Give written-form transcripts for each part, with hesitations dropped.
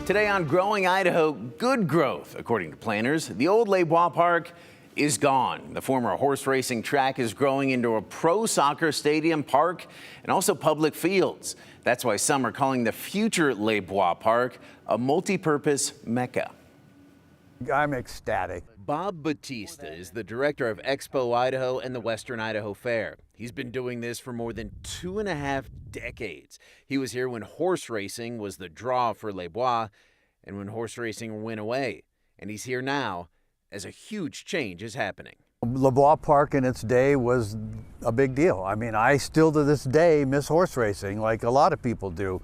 Today on Growing Idaho, good growth, according to planners. The old Les Bois Park is gone. The former horse racing track is growing into a pro soccer stadium, park, and also public fields. That's why some are calling the future Les Bois Park a multi-purpose mecca. I'm ecstatic. Bob Batista is the director of Expo Idaho and the Western Idaho Fair. He's been doing this for more than 2.5 decades. He was here when horse racing was the draw for Les Bois and when horse racing went away. And he's here now as a huge change is happening. Les Bois Park in its day was a big deal. I mean, I still to this day miss horse racing like a lot of people do.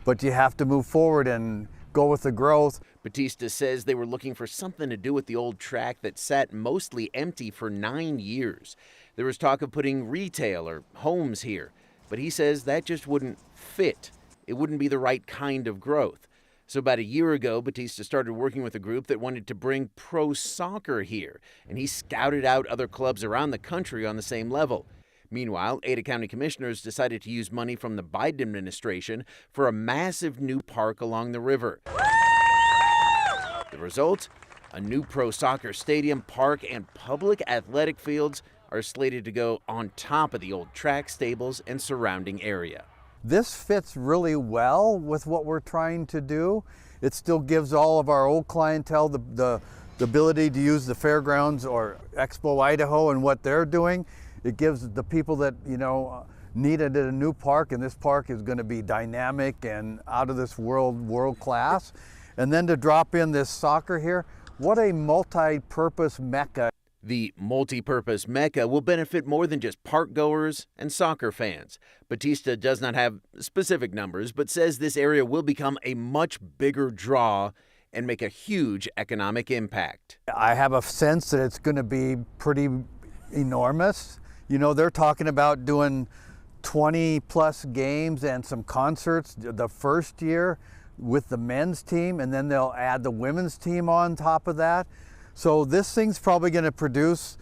But you have to move forward and go with the growth. Batista says they were looking for something to do with the old track that sat mostly empty for 9 years. There was talk of putting retail or homes here, but he says that just wouldn't fit. It wouldn't be the right kind of growth. So about a year ago, Batista started working with a group that wanted to bring pro soccer here, and he scouted out other clubs around the country on the same level. Meanwhile, Ada County commissioners decided to use money from the Biden administration for a massive new park along the river. The result? A new pro soccer stadium, park, and public athletic fields are slated to go on top of the old track, stables, and surrounding area. This fits really well with what we're trying to do. It still gives all of our old clientele the ability to use the fairgrounds or Expo Idaho and what they're doing. It gives the people that, needed a new park, and this park is going to be dynamic and out of this world class. And then to drop in this soccer here, what a multi-purpose mecca. The multi-purpose mecca will benefit more than just park goers and soccer fans. Batista does not have specific numbers, but says this area will become a much bigger draw and make a huge economic impact. I have a sense that it's going to be pretty enormous. They're talking about doing 20 plus games and some concerts the first year with the men's team, and then they'll add the women's team on top of that. So this thing's probably going to produce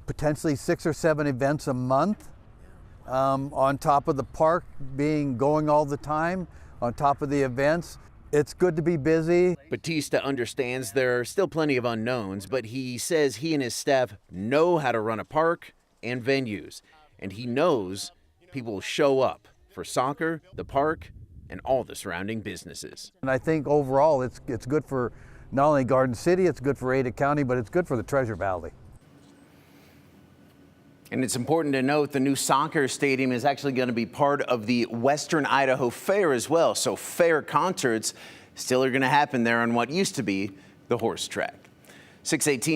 potentially 6 or 7 events a month, on top of the park going all the time, on top of the events. It's good to be busy. Batista understands there are still plenty of unknowns, but he says he and his staff know how to run a park and venues, and he knows people will show up for soccer, the park, and all the surrounding businesses. And I think overall it's good for not only Garden City, it's good for Ada County, but it's good for the Treasure Valley. And it's important to note the new soccer stadium is actually going to be part of the Western Idaho Fair as well. So fair concerts still are going to happen there on what used to be the horse track. 6:18.